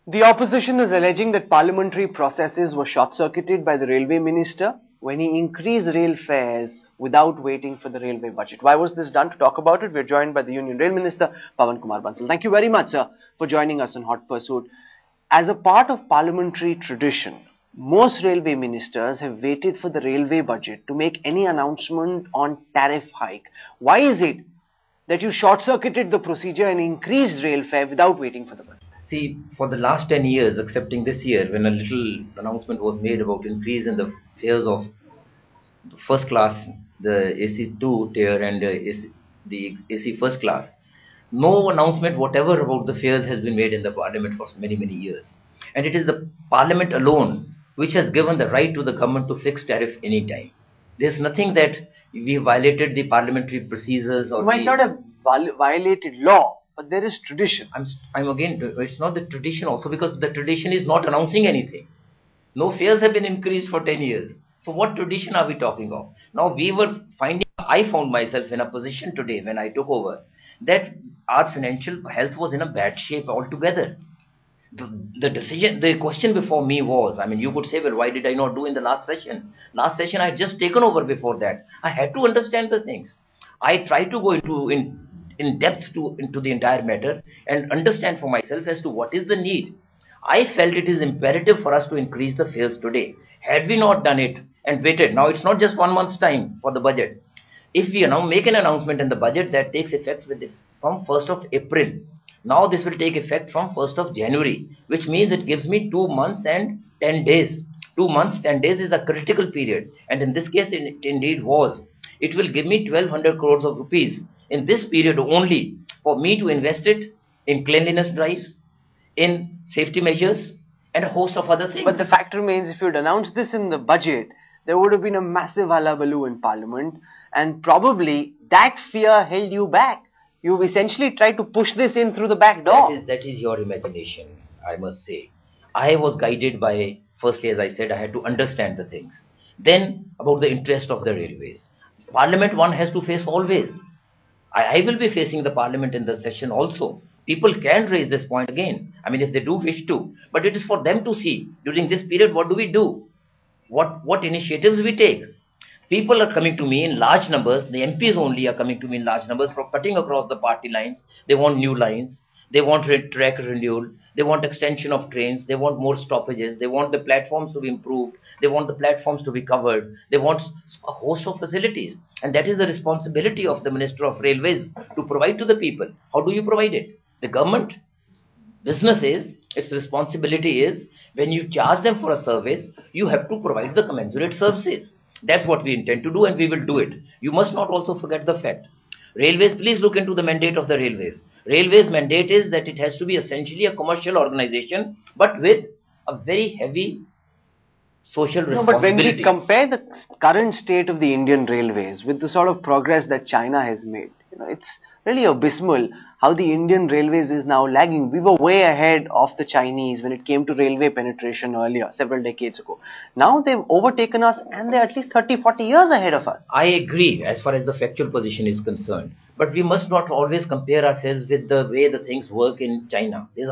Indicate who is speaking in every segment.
Speaker 1: The opposition is alleging that parliamentary processes were short-circuited by the railway minister when he increased rail fares without waiting for the railway budget. Why was this done? To talk about it, we are joined by the Union Rail Minister, Pawan Bansal. Thank you very much, sir, for joining us on Hot Pursuit. As a part of parliamentary tradition, most railway ministers have waited for the railway budget to make any announcement on tariff hike. Why is it that you short-circuited the procedure and increased rail fare without waiting for the budget?
Speaker 2: See, for the last 10 years, excepting this year, when a little announcement was made about increase in the fares of the first class, the AC2 tier and the AC first class, no announcement whatever about the fares has been made in the parliament for many, many years. And it is the parliament alone which has given the right to the government to fix tariff anytime. There's nothing that we violated the parliamentary procedures or...
Speaker 1: You might not have violated law, but there is tradition.
Speaker 2: I'm again, it's not the tradition also, because the tradition is not announcing anything. No fares have been increased for 10 years. So what tradition are we talking of? Now I found myself in a position today when I took over that our financial health was in a bad shape altogether. The question before me was, I mean, you could say, well, why did I not do in the last session? Last session I had just taken over. Before that, I had to understand the things. I tried to go in depth into the entire matter and understand for myself as to what is the need. I felt it is imperative for us to increase the fares today. Had we not done it and waited, now it's not just 1 month's time for the budget. If we now make an announcement in the budget that takes effect from 1st of April, now this will take effect from 1st of January, which means it gives me 2 months and 10 days. 2 months, 10 days is a critical period. And in this case, it indeed was. It will give me 1200 crores of rupees in this period only for me to invest it in cleanliness drives, in safety measures, and a host of other things.
Speaker 1: But the fact remains, if you had announced this in the budget, there would have been a massive hullabaloo in Parliament, and probably that fear held you back. You've essentially tried to push this in through the back door.
Speaker 2: That is your imagination, I must say. I was guided by, firstly, as I said, I had to understand the things. Then, about the interest of the railways. Parliament one has to face always. I will be facing the Parliament in the session also. People can raise this point again. I mean, if they do wish to. But it is for them to see, during this period, what do we do? What initiatives we take? People are coming to me in large numbers. The MPs only are coming to me in large numbers for cutting across the party lines. They want new lines. They want track renewal. They want extension of trains. They want more stoppages. They want the platforms to be improved. They want the platforms to be covered. They want a host of facilities. And that is the responsibility of the Minister of Railways to provide to the people. How do you provide it? The government business is, its responsibility is, when you charge them for a service, you have to provide the commensurate services. That's what we intend to do, and we will do it. You must not also forget the fact. Railways, please look into the mandate of the railways. Railways mandate is that it has to be essentially a commercial organization, but with a very heavy social responsibility.
Speaker 1: No, but when we compare the current state of the Indian railways with the sort of progress that China has made, it's really abysmal how the Indian railways is now lagging. We were way ahead of the Chinese when it came to railway penetration earlier, several decades ago. Now they've overtaken us and they're at least 30-40 years ahead of us.
Speaker 2: I agree as far as the factual position is concerned. But we must not always compare ourselves with the way the things work in China. There's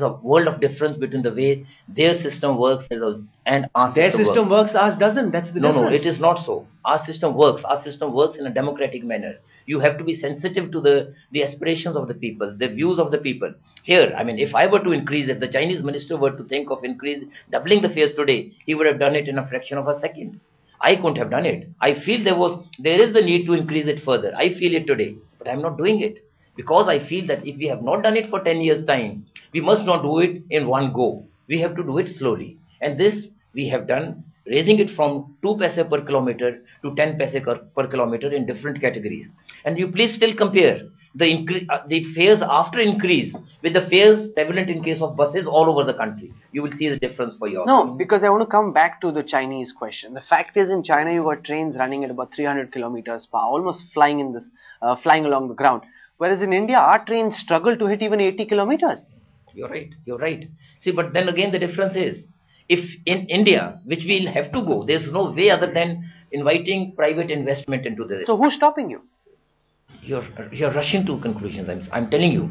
Speaker 2: a world of difference between the way their system works and our system.
Speaker 1: Their system works, ours doesn't. That's the difference.
Speaker 2: No, it is not so. Our system works. Our system works in a democratic manner. You have to be sensitive to the aspirations of the people, the views of the people. Here, I mean, if I were to increase, if the Chinese minister were to think of doubling the fares today, he would have done it in a fraction of a second. I couldn't have done it. I feel there is the need to increase it further. I feel it today, but I'm not doing it because I feel that if we have not done it for 10 years' time, we must not do it in one go. We have to do it slowly. And this we have done, raising it from 2 paise per kilometer to 10 paise per kilometer in different categories. And you please still compare the fares after increase with the fares prevalent in case of buses all over the country. You will see the difference for yourself.
Speaker 1: No, because I want to come back to the Chinese question. The fact is, in China, you got trains running at about 300 kilometers per hour, almost flying along the ground. Whereas in India, our trains struggle to hit even 80 kilometers.
Speaker 2: You're right. See, but then again, the difference is, if in India, which we'll have to go, there's no way other than inviting private investment into this.
Speaker 1: So who's stopping you?
Speaker 2: You're rushing to conclusions. I'm telling you,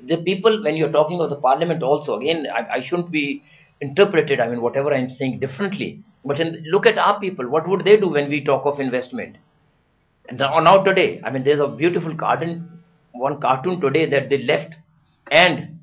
Speaker 2: the people, when you're talking of the parliament also, again, I shouldn't be interpreted, I mean, whatever I'm saying differently. But look at our people, what would they do when we talk of investment? And now today, I mean, there's a beautiful one cartoon today that they left, and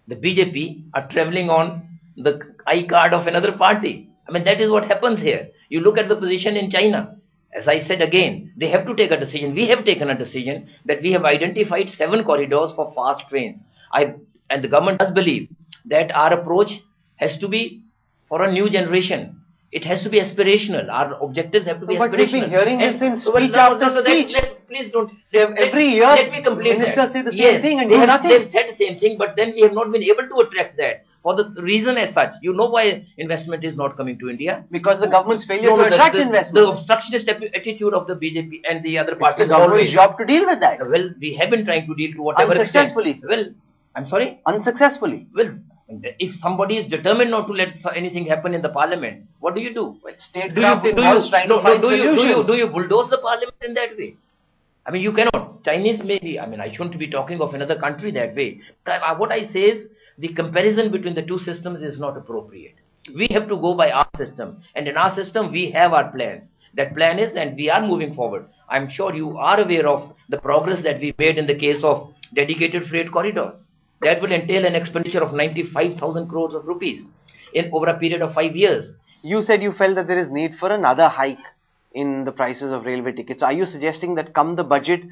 Speaker 2: the BJP are traveling on the iCard of another party. I mean, that is what happens here. You look at the position in China. As I said again, they have to take a decision. We have taken a decision that we have identified 7 corridors for fast trains. And the government does believe that our approach has to be for a new generation. It has to be aspirational. Our objectives have to be
Speaker 1: but
Speaker 2: aspirational.
Speaker 1: we've been hearing this in speech
Speaker 2: after
Speaker 1: after speech.
Speaker 2: Please don't.
Speaker 1: Every year,
Speaker 2: let me complete
Speaker 1: ministers
Speaker 2: that.
Speaker 1: say the same
Speaker 2: Yes,
Speaker 1: thing and
Speaker 2: they
Speaker 1: do
Speaker 2: have,
Speaker 1: nothing.
Speaker 2: They've said the same thing, but then we have not been able to attract that. For the reason as such, you know why investment is not coming to India?
Speaker 1: Because the government's failure to attract investment.
Speaker 2: The obstructionist attitude of the BJP and the other parties.
Speaker 1: It's the government's job to deal with that.
Speaker 2: Well, we have been trying to deal to whatever
Speaker 1: Unsuccessfully.
Speaker 2: extent. Well, I'm sorry?
Speaker 1: Unsuccessfully.
Speaker 2: Well, if somebody is determined not to let anything happen in the parliament, what do you do?
Speaker 1: Well, statecraft involves trying to find solutions.
Speaker 2: Do you bulldoze the parliament in that way? I mean, you cannot. Chinese maybe, I mean, I shouldn't be talking of another country that way. But what I say is, the comparison between the two systems is not appropriate. We have to go by our system. And in our system, we have our plans. That plan is, and we are moving forward. I'm sure you are aware of the progress that we made in the case of dedicated freight corridors. That will entail an expenditure of 95,000 crores of rupees over a period of 5 years.
Speaker 1: You said you felt that there is need for another hike in the prices of railway tickets. So are you suggesting that come the budget,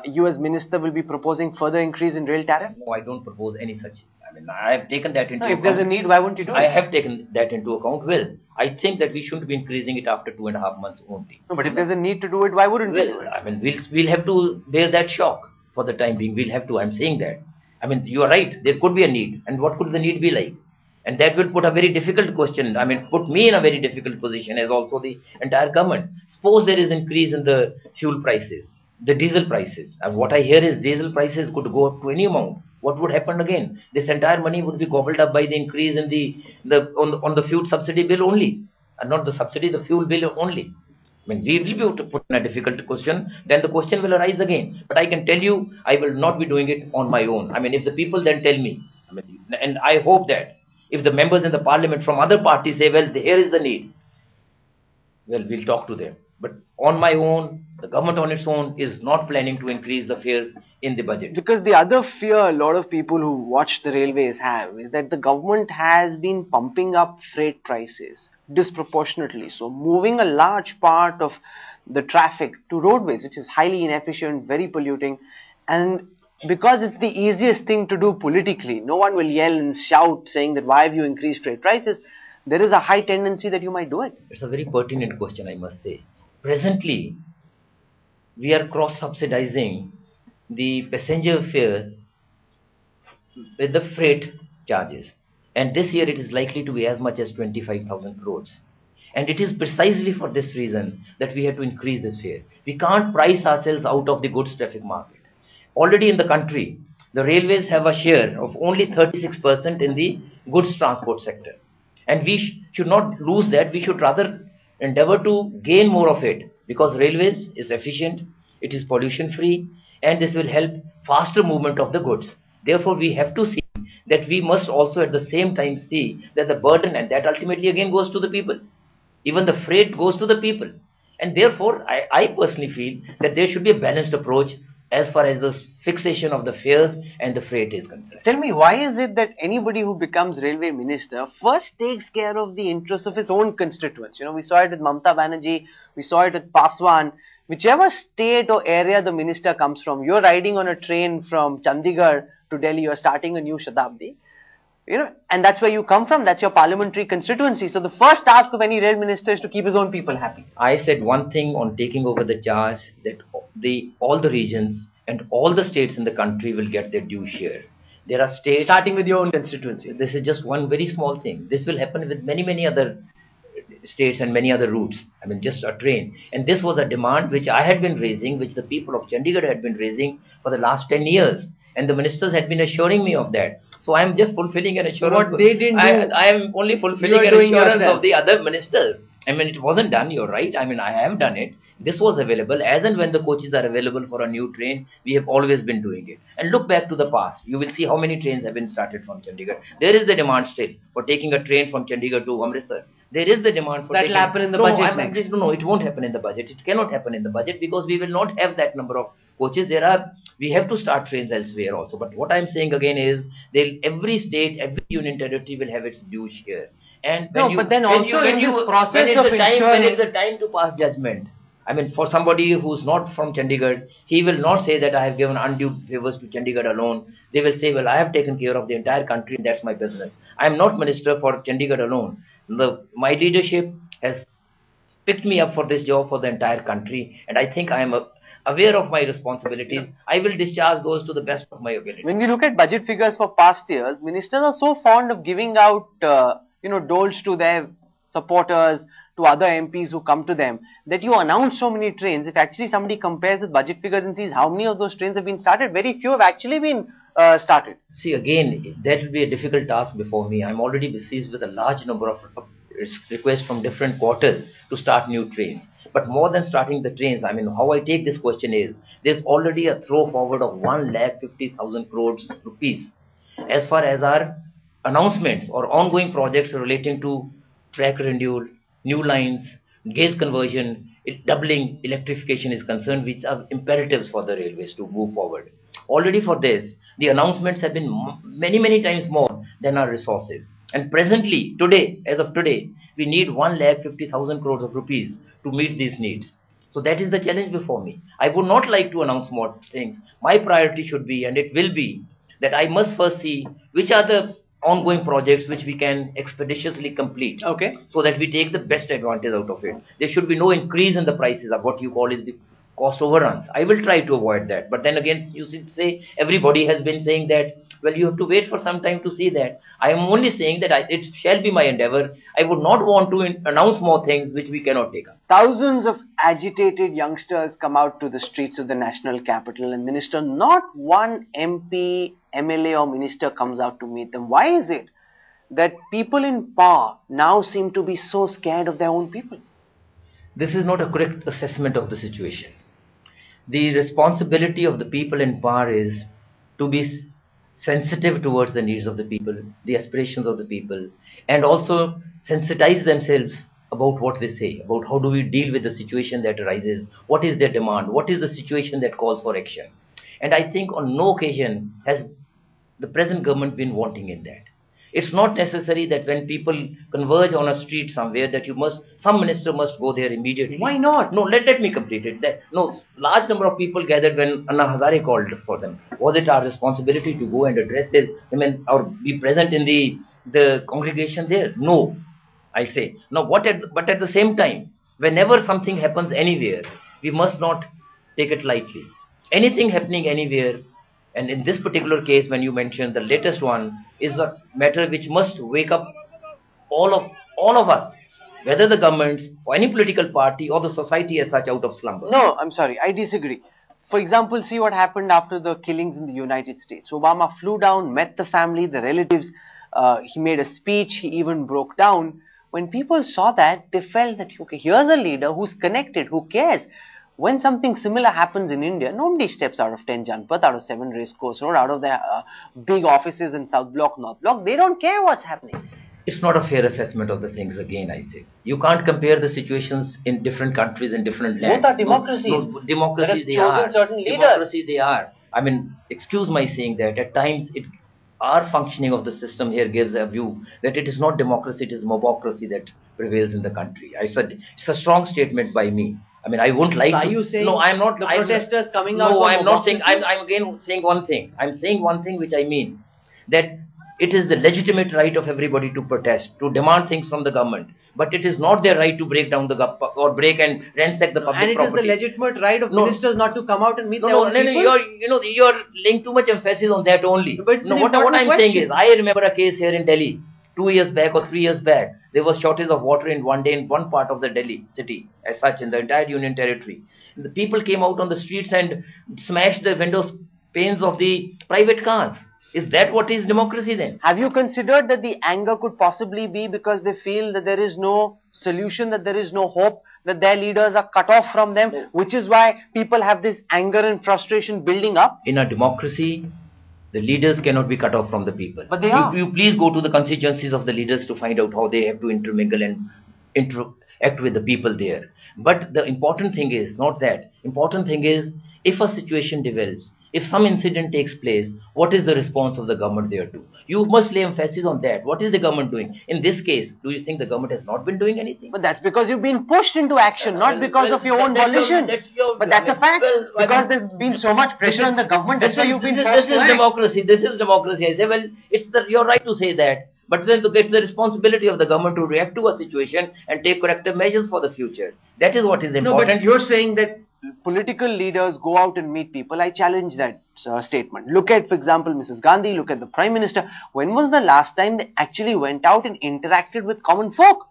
Speaker 1: you as minister will be proposing further increase in rail tariff?
Speaker 2: No, I don't propose any such. I mean, I have taken that into account.
Speaker 1: If there's a need, why won't you do it?
Speaker 2: I have taken that into account. Well, I think that we shouldn't be increasing it after 2.5 months only.
Speaker 1: No, but if there's a need to do it, why wouldn't we do it?
Speaker 2: I mean, we'll have to bear that shock for the time being. We'll have to. I'm saying that. I mean, you are right. There could be a need. And what could the need be like? And that will put a very difficult question. I mean, put me in a very difficult position as also the entire government. Suppose there is increase in the fuel prices, the diesel prices. And what I hear is diesel prices could go up to any amount. What would happen again? This entire money would be gobbled up by the increase in on the fuel subsidy bill only. And not the subsidy, the fuel bill only. I mean, we will be able to put in a difficult question, then the question will arise again. But I can tell you, I will not be doing it on my own. I mean, if the people then tell me, I mean, and I hope that if the members in the parliament from other parties say, well, here is the need, well, we'll talk to them. But on my own, the government on its own is not planning to increase the fares in the budget.
Speaker 1: Because the other fear a lot of people who watch the railways have is that the government has been pumping up freight prices disproportionately. So moving a large part of the traffic to roadways, which is highly inefficient, very polluting, and because it's the easiest thing to do politically, no one will yell and shout saying that why have you increased freight prices, there is a high tendency that you might do it.
Speaker 2: It's a very pertinent question, I must say. Presently, we are cross-subsidizing the passenger fare with the freight charges. And this year it is likely to be as much as 25,000 crores. And it is precisely for this reason that we have to increase this fare. We can't price ourselves out of the goods traffic market. Already in the country, the railways have a share of only 36% in the goods transport sector. And we should not lose that. We should rather endeavor to gain more of it, because railways is efficient, it is pollution free, and this will help faster movement of the goods. Therefore, we have to see that we must also at the same time see that the burden, and that ultimately again goes to the people. Even the freight goes to the people. And therefore, I personally feel that there should be a balanced approach as far as the fixation of the fares and the freight is concerned.
Speaker 1: Tell me, why is it that anybody who becomes railway minister first takes care of the interests of his own constituents? You know, we saw it with Mamta Banerjee, we saw it with Paswan. Whichever state or area the minister comes from, you're riding on a train from Chandigarh to Delhi, you're starting a new Shatabdi. You know, and that's where you come from, that's your parliamentary constituency. So the first task of any rail minister is to keep his own people happy.
Speaker 2: I said one thing on taking over the charge, that all the regions and all the states in the country will get their due share. There are states...
Speaker 1: Starting with your own constituency.
Speaker 2: This is just one very small thing. This will happen with many other states and many other routes. I mean, just a train. And this was a demand which I had been raising, which the people of Chandigarh had been raising for the last 10 years. And the ministers had been assuring me of that. So I am just fulfilling an assurance.
Speaker 1: So what they didn't do,
Speaker 2: I am only fulfilling an assurance of the other ministers. I mean, it wasn't done, you're right. I mean, I have done it. This was available. As and when the coaches are available for a new train, we have always been doing it. And look back to the past. You will see how many trains have been started from Chandigarh. There is the demand still for taking a train from Chandigarh to Amritsar. There is the demand for
Speaker 1: that
Speaker 2: taking...
Speaker 1: will happen in the budget next.
Speaker 2: No, it won't happen in the budget. It cannot happen in the budget because we will not have that number of coaches. We have to start trains elsewhere also. But what I'm saying again is, every state, every union territory will have its due share. And when
Speaker 1: but then also in this process of ensuring...
Speaker 2: When it's the time to pass judgment, I mean, for somebody who's not from Chandigarh, he will not say that I have given undue favors to Chandigarh alone. They will say, well, I have taken care of the entire country and that's my business. I am not minister for Chandigarh alone. My leadership has picked me up for this job for the entire country, and I think I am aware of my responsibilities. I will discharge those to the best of my ability.
Speaker 1: When we look at budget figures for past years, ministers are so fond of giving out doles to their supporters, to other MPs who come to them, that you announce so many trains. If actually somebody compares with budget figures and sees how many of those trains have been started, very few have actually been started.
Speaker 2: See, again, that will be a difficult task before me. I'm already besieged with a large number of requests from different quarters to start new trains. But more than starting the trains, I mean, how I take this question is, there's already a throw forward of 1,50,000 crores rupees as far as our announcements or ongoing projects relating to track renewal, new lines, gauge conversion, doubling, electrification is concerned, which are imperatives for the railways to move forward. Already for this, the announcements have been many times more than our resources. And presently, today, as of today, we need 1,50,000 crores of rupees to meet these needs. So that is the challenge before me. I would not like to announce more things. My priority should be, and it will be, that I must first see which are the ongoing projects which we can expeditiously complete, so that we take the best advantage out of it. There should be no increase in the prices of what you call is the cost overruns. I will try to avoid that. But then again, you should say, everybody has been saying that, well, you have to wait for some time to see that. I am only saying that it shall be my endeavor. I would not want to announce more things which we cannot take up.
Speaker 1: Thousands of agitated youngsters come out to the streets of the national capital, and minister, not one MP, MLA or minister comes out to meet them. Why is it that people in power now seem to be so scared of their own people?
Speaker 2: This is not a correct assessment of the situation. The responsibility of the people in power is to be sensitive towards the needs of the people, the aspirations of the people, and also sensitize themselves about what they say, about how do we deal with the situation that arises, what is their demand, what is the situation that calls for action. And I think on no occasion has the present government been wanting in that. It's not necessary that when people converge on a street somewhere that some minister must go there immediately.
Speaker 1: Why not?
Speaker 2: No, let me complete it. Large number of people gathered when Anna Hazare called for them. Was it our responsibility to go and address them or be present in the congregation there? No, I say. Now, but at the same time, whenever something happens anywhere, we must not take it lightly. Anything happening anywhere, and in this particular case, when you mentioned the latest one, is a matter which must wake up all of us, whether the governments or any political party or the society as such, out of slumber.
Speaker 1: No, I'm sorry, I disagree. For example, see what happened after the killings in the United States. Obama flew down, met the family, the relatives. He made a speech. He even broke down. When people saw that, they felt that, okay, here's a leader who's connected, who cares. When something similar happens in India, nobody steps out of 10 Janpath, out of 7 Racecourse Road, out of their big offices in South Block, North Block. They don't care what's happening.
Speaker 2: It's not a fair assessment of the things, again, I say. You can't compare the situations in different countries, in different lands.
Speaker 1: Both are democracies.
Speaker 2: Democracies they are.
Speaker 1: Certain leaders.
Speaker 2: Democracy they are. I mean, excuse my saying that. At times, our functioning of the system here gives a view that it is not democracy, it is mobocracy that prevails in the country. It's a strong statement by me. I mean, I won't like
Speaker 1: so are you saying
Speaker 2: no, I'm not.
Speaker 1: The protesters coming out.
Speaker 2: No, I'm not saying. I'm again saying one thing. I'm saying one thing which I mean, that it is the legitimate right of everybody to protest, to demand things from the government. But it is not their right to break down or break and ransack the public property.
Speaker 1: And it is the legitimate right of ministers not to come out and meet their own people.
Speaker 2: You're laying too much emphasis on that only.
Speaker 1: But
Speaker 2: what I'm saying is, I remember a case here in Delhi, 2 years back or 3 years back. There was shortage of water in one day in one part of the Delhi city, as such in the entire Union Territory. And the people came out on the streets and smashed the windows panes of the private cars. Is that what is democracy then?
Speaker 1: Have you considered that the anger could possibly be because they feel that there is no solution, that there is no hope, that their leaders are cut off from them, which is why people have this anger and frustration building up?
Speaker 2: In a democracy, the leaders cannot be cut off from the people.
Speaker 1: But they are.
Speaker 2: You please go to the constituencies of the leaders to find out how they have to intermingle and interact with the people there. But the important thing is not that. Important thing is, if a situation develops, if some incident takes place, what is the response of the government there to? You must lay emphasis on that. What is the government doing? In this case, do you think the government has not been doing anything?
Speaker 1: But that's because you've been pushed into action, not because of your own volition. But that's a fact. Because there's been so much pressure on the government, that's why you've been forced to act.
Speaker 2: This is democracy. This is democracy. I say, well, you're right to say that. But then it's the responsibility of the government to react to a situation and take corrective measures for the future. That is what is important.
Speaker 1: No, but you're saying that political leaders go out and meet people. I challenge that statement. Look at, for example, Mrs. Gandhi, look at the Prime Minister. When was the last time they actually went out and interacted with common folk?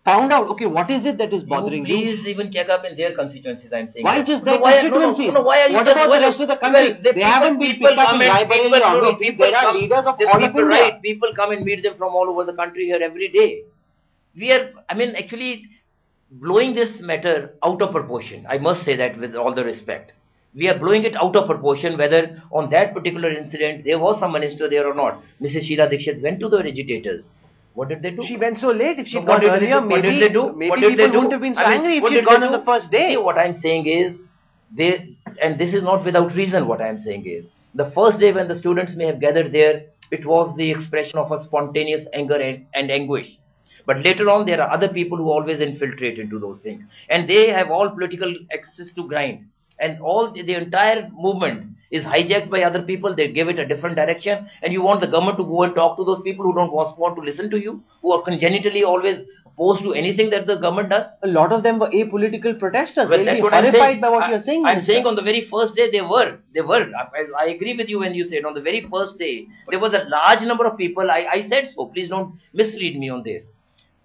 Speaker 1: Found out, okay, what is it that is bothering you?
Speaker 2: Please even check up in their constituencies, I'm saying.
Speaker 1: Why just their constituencies?
Speaker 2: Why are you
Speaker 1: what
Speaker 2: just
Speaker 1: about the rest of the country? They haven't been picked up in Raebareli or Amethi. There are leaders of all of India.
Speaker 2: People come and meet them from all over the country here every day. We are, actually blowing this matter out of proportion. I must say that with all the respect. We are blowing it out of proportion whether on that particular incident there was some minister there or not. Mrs. Sheila Dikshit went to the agitators. What did they do?
Speaker 1: She went so late. If she'd gone earlier, maybe people wouldn't have been so angry if she'd gone on the first day.
Speaker 2: See, what I'm saying is, and this is not without reason, what I'm saying is, the first day when the students may have gathered there, it was the expression of a spontaneous anger and anguish. But later on, there are other people who always infiltrate into those things. And they have all political access to grind. And the entire movement is hijacked by other people. They give it a different direction. And you want the government to go and talk to those people who don't want to listen to you, who are congenitally always opposed to anything that the government does.
Speaker 1: A lot of them were apolitical protesters.
Speaker 2: Well,
Speaker 1: they'll be horrified by what you're saying.
Speaker 2: I'm saying on the very first day they were. I agree with you when you said on the very first day, there was a large number of people. I said so. Please don't mislead me on this.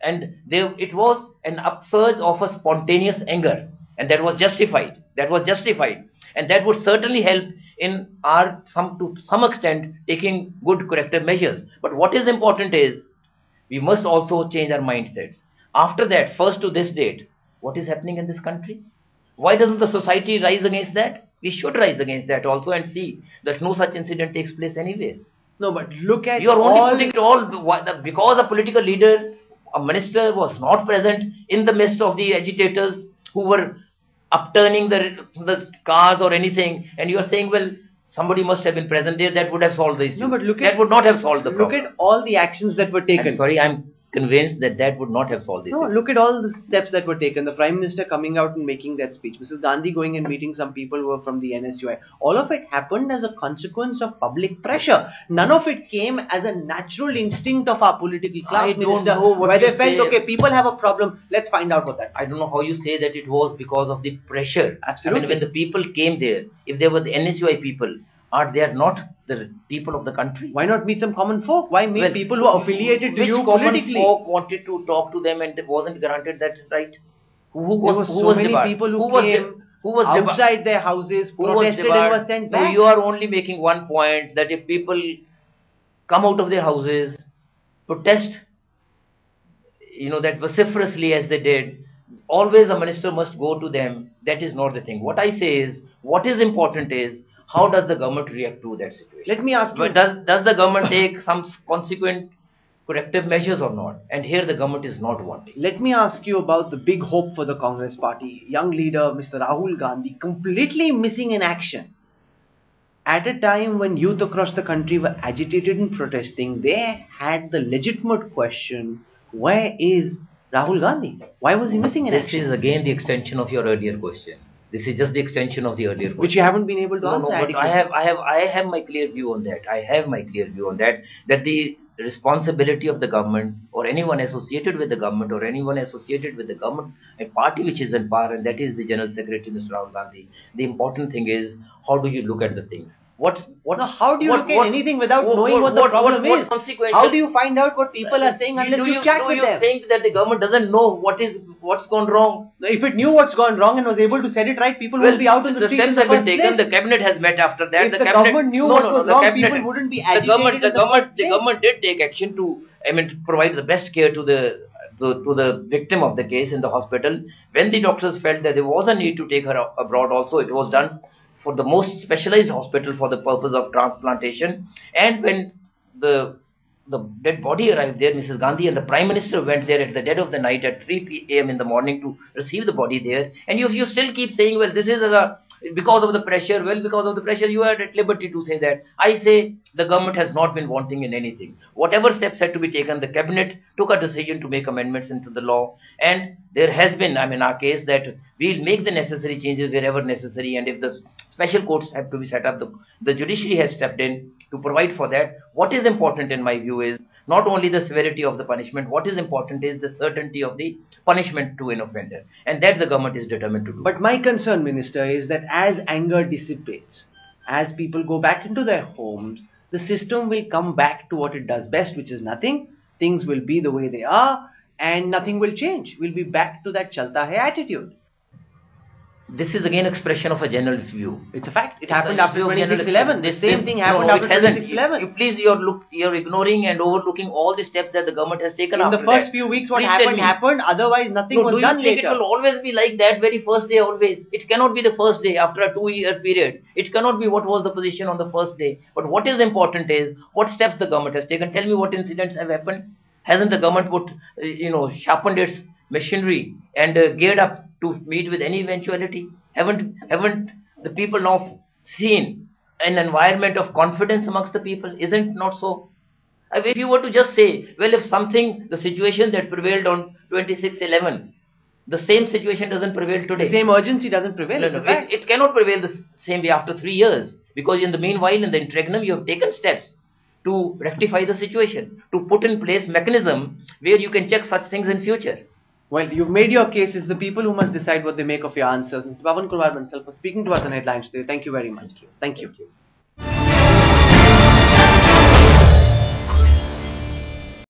Speaker 2: And it was an upsurge of a spontaneous anger. And that was justified. And that would certainly help in to some extent taking good corrective measures. But what is important is we must also change our mindsets. After that, first to this date, what is happening in this country? Why doesn't the society rise against that? We should rise against that also and see that no such incident takes place anywhere.
Speaker 1: No, but look at
Speaker 2: you are only putting it all because a political leader, a minister was not present in the midst of the agitators who were upturning the cars or anything, and you are saying, well, somebody must have been present there, that would have solved the issue.
Speaker 1: No, but
Speaker 2: that would not have solved the problem.
Speaker 1: Look at all the actions that were taken.
Speaker 2: I'm sorry, I'm convinced that would not have solved this issue.
Speaker 1: Look at all the steps that were taken. The Prime Minister coming out and making that speech. Mrs. Gandhi going and meeting some people who were from the NSUI. All of it happened as a consequence of public pressure. None of it came as a natural instinct of our political class, Minister, where they felt, okay, people have a problem, let's find out what that is.
Speaker 2: I don't know how you say that it was because of the pressure.
Speaker 1: Absolutely.
Speaker 2: When the people came there, if they were the NSUI people, are they not the people of the country?
Speaker 1: Why not meet some common folk? Why meet people who are affiliated to you politically?
Speaker 2: Which common folk wanted to talk to them and wasn't granted that right?
Speaker 1: There were so many people who came outside their houses, protested and were sent back.
Speaker 2: No, you are only making one point, that if people come out of their houses, protest, that vociferously as they did, always a minister must go to them. That is not the thing. What I say is, what is important is, how does the government react to that situation?
Speaker 1: Let me ask you.
Speaker 2: Does the government take some consequent corrective measures or not? And here the government is not wanting.
Speaker 1: Let me ask you about the big hope for the Congress party. Young leader Mr. Rahul Gandhi completely missing in action. At a time when youth across the country were agitated and protesting, they had the legitimate question, where is Rahul Gandhi? Why was he missing in action?
Speaker 2: This is again the extension of your earlier question. This is just the extension of the earlier question.
Speaker 1: Which you haven't been able to answer.
Speaker 2: No, but I have my clear view on that. That the responsibility of the government or anyone associated with the government a party which is in power, and that is the General Secretary, Mr. Rahul Gandhi. The important thing is, how do you look at the things?
Speaker 1: Now, how do you look at anything without knowing what the problem is? How do you find out what people are saying unless you chat with them?
Speaker 2: Do you think that the government doesn't know what's gone wrong?
Speaker 1: If it knew what's gone wrong and was able to set it right, people would be out on the streets in the
Speaker 2: steps have
Speaker 1: first
Speaker 2: been taken.
Speaker 1: place.
Speaker 2: The cabinet has met after that.
Speaker 1: If the government knew what was wrong, people wouldn't be agitated.
Speaker 2: The government did take action to, provide the best care to the victim of the case in the hospital. When the doctors felt that there was a need to take her abroad also, it was done for the most specialized hospital for the purpose of transplantation. And when the dead body arrived there, Mrs. Gandhi and the Prime Minister went there at the dead of the night at 3 a.m. in the morning to receive the body there. And you still keep saying, well, this is because of the pressure. Well, because of the pressure, you are at liberty to say that. I say the government has not been wanting in anything. Whatever steps had to be taken, the cabinet took a decision to make amendments into the law. And there has been, our case, that we'll make the necessary changes wherever necessary. And if the special courts have to be set up, the judiciary has stepped in to provide for that. What is important in my view is not only the severity of the punishment, what is important is the certainty of the punishment to an offender. And that the government is determined to do.
Speaker 1: But my concern, Minister, is that as anger dissipates, as people go back into their homes, the system will come back to what it does best, which is nothing. Things will be the way they are and nothing will change. We'll be back to that chalta hai attitude.
Speaker 2: This is again expression of a general view.
Speaker 1: It's a fact. It happened after 26/11. The same thing happened after 26/11.
Speaker 2: You're ignoring and overlooking all the steps that the government has taken after that.
Speaker 1: In the first few weeks, what happened. Otherwise, nothing was done later.
Speaker 2: Do you think it will always be like that very first day always? It cannot be the first day after a 2-year period. It cannot be what was the position on the first day. But what is important is what steps the government has taken. Tell me what incidents have happened. Hasn't the government sharpened its machinery and geared up to meet with any eventuality? Haven't the people now seen an environment of confidence amongst the people? Isn't not so? If you were to just say, well, if the situation that prevailed on 26/11, the same situation doesn't prevail today.
Speaker 1: The same urgency doesn't prevail.
Speaker 2: No, it cannot prevail the same way after 3 years, because in the meanwhile, in the interregnum, you have taken steps to rectify the situation, to put in place mechanism where you can check such things in future.
Speaker 1: Well, you've made your case. It's the people who must decide what they make of your answers. Mr. Pawan Bansal, for speaking to us on Headlines today. Thank you very much. Thank you.